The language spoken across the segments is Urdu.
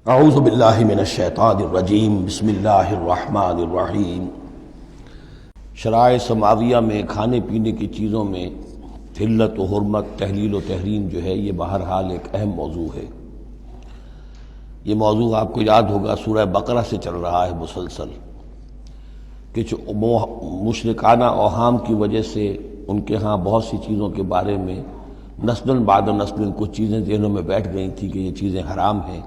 اعوذ باللہ من الشیطان الرجیم بسم اللہ الرحمن الرحیم۔ شرائع سماویہ میں کھانے پینے کی چیزوں میں حلت و حرمت، تحلیل و تحریم جو ہے یہ بہرحال ایک اہم موضوع ہے۔ یہ موضوع آپ کو یاد ہوگا سورہ بقرہ سے چل رہا ہے مسلسل، کہ مشرکانہ اوہام کی وجہ سے ان کے ہاں بہت سی چیزوں کے بارے میں نسل بعد نسل کچھ چیزیں ذہنوں میں بیٹھ گئی تھیں کہ یہ چیزیں حرام ہیں،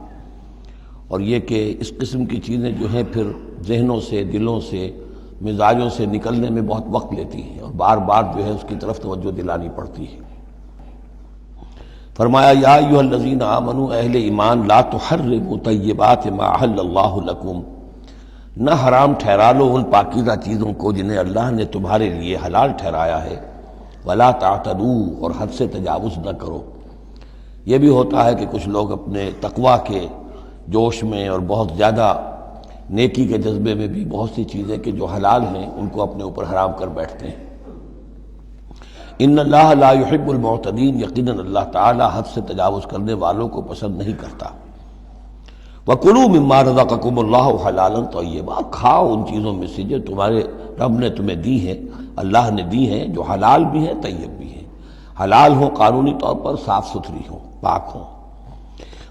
اور یہ کہ اس قسم کی چیزیں جو ہیں پھر ذہنوں سے، دلوں سے، مزاجوں سے نکلنے میں بہت وقت لیتی ہیں اور بار بار جو ہے اس کی طرف توجہ دلانی پڑتی ہے۔ فرمایا یا ایھا الذین آمنوا، اہل ایمان، لا تحرموا طیبات ما احل اللہ لکم، نہ حرام ٹھہرا لو ان پاکیزہ چیزوں کو جنہیں اللہ نے تمہارے لیے حلال ٹھہرایا ہے، ولا تعتدوا، اور حد سے تجاوز نہ کرو۔ یہ بھی ہوتا ہے کہ کچھ لوگ اپنے تقویٰ کے جوش میں اور بہت زیادہ نیکی کے جذبے میں بھی بہت سی چیزیں کہ جو حلال ہیں ان کو اپنے اوپر حرام کر بیٹھتے ہیں۔ ان اللہ لا يحب المعتدین، یقیناً اللہ تعالی حد سے تجاوز کرنے والوں کو پسند نہیں کرتا۔ وَكُلُوا مِمَّا رَزَقَكُمُ اللَّهُ حَلَالًا طَيِّبًا، کھاؤ ان چیزوں میں سے جو تمہارے رب نے تمہیں دی ہیں، اللہ نے دی ہیں، جو حلال بھی ہیں طیب بھی ہیں، حلال ہوں قانونی طور پر، صاف ستھری ہوں، پاک ہوں۔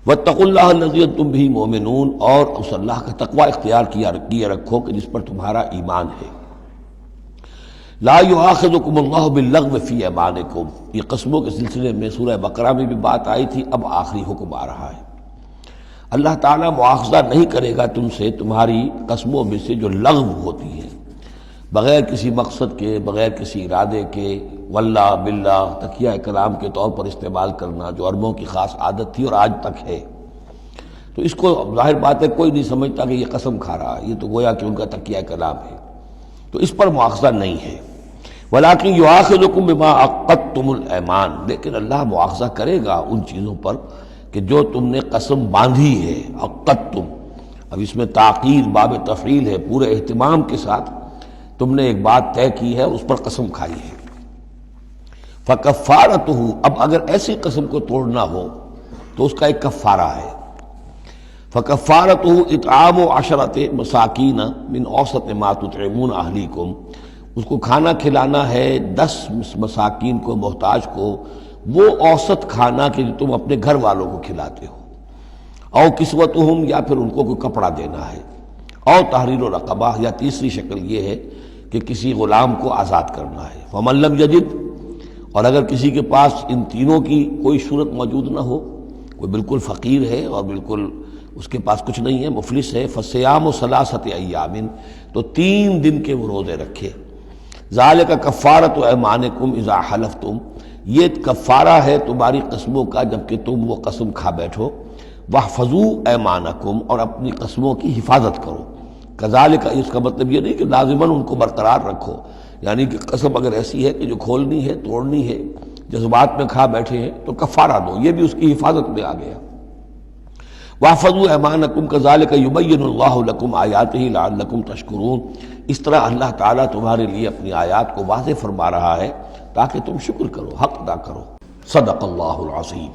وَاتَّقُوا اللَّهَ الَّذِي أَنتُم بِهِ مُؤْمِنُونَ، اور اس اللہ کا تقوی اختیار کیے رکھو کہ جس پر تمہارا ایمان ہے۔ لا يؤاخذكم اللہ باللغو فی ایمانکم، یہ قسموں کے سلسلے میں سورہ بقرہ میں بھی بات آئی تھی، اب آخری حکم آ رہا ہے۔ اللہ تعالیٰ مؤاخذہ نہیں کرے گا تم سے تمہاری قسموں میں سے جو لغو ہوتی ہیں، بغیر کسی مقصد کے، بغیر کسی ارادے کے، واللہ باللہ تکیہ کلام کے طور پر استعمال کرنا جو عربوں کی خاص عادت تھی اور آج تک ہے۔ تو اس کو ظاہر بات ہے کوئی نہیں سمجھتا کہ یہ قسم کھا رہا ہے، یہ تو گویا کہ ان کا تکیہ کلام ہے، تو اس پر مؤاخذہ نہیں ہے۔ وَلَٰكِن يُؤَاخِذُكُم بِمَا عَقَّدتُّمُ الْأَيْمَانَ، لیکن اللہ مؤاخذہ کرے گا ان چیزوں پر کہ جو تم نے قسم باندھی ہے۔ عقدتم، اب اس میں تاکید باب تفعیل ہے، پورے اہتمام کے ساتھ تم نے ایک بات طے کی ہے، اس پر قسم کھائی ہے۔ فَكَفَّارَتُهُ، اب اگر ایسی قسم کو توڑنا ہو تو اس کا ایک کفارہ ہے۔ فَكَفَّارَتُهُ إِطْعَامُ عَشَرَةِ مَسَاكِينَ مِنْ أَوْسَطِ مَا تُطْعِمُونَ أَهْلِيكُمْ، اس کو کھانا کھلانا ہے 10 مساکین کو، محتاج کو، وہ اوسط کھانا کہ جو تم اپنے گھر والوں کو کھلاتے ہو۔ او کسوتہم، یا پھر ان کو کوئی کپڑا دینا ہے۔ او تحریر رقبہ، یا تیسری شکل یہ ہے کہ کسی غلام کو آزاد کرنا ہے۔ فمن لم یجد، اور اگر کسی کے پاس ان تینوں کی کوئی صورت موجود نہ ہو، کوئی بالکل فقیر ہے اور بالکل اس کے پاس کچھ نہیں ہے، مفلس ہے، فصیام ثلاثۃ ایام، تو 3 دن کے وہ روزے رکھے۔ ذالک کفارۃ ایمانکم اذا حلفتم، یہ کفارہ ہے تمہاری قسموں کا جبکہ تم وہ قسم کھا بیٹھو۔ واحفظوا ایمانکم، اور اپنی قسموں کی حفاظت کرو۔ کذالک، اس کا مطلب یہ نہیں کہ لازماً ان کو برقرار رکھو، یعنی کہ قسم اگر ایسی ہے کہ جو کھولنی ہے، توڑنی ہے، جذبات میں کھا بیٹھے ہیں تو کفارہ دو، یہ بھی اس کی حفاظت میں آ گیا۔ واحفظوا ایمانکم کذالک یبین اللہ لکم آیاتہ لعلکم تشکرون، اس طرح اللہ تعالیٰ تمہارے لیے اپنی آیات کو واضح فرما رہا ہے تاکہ تم شکر کرو، حق ادا کرو۔ صدق اللہ العظیم۔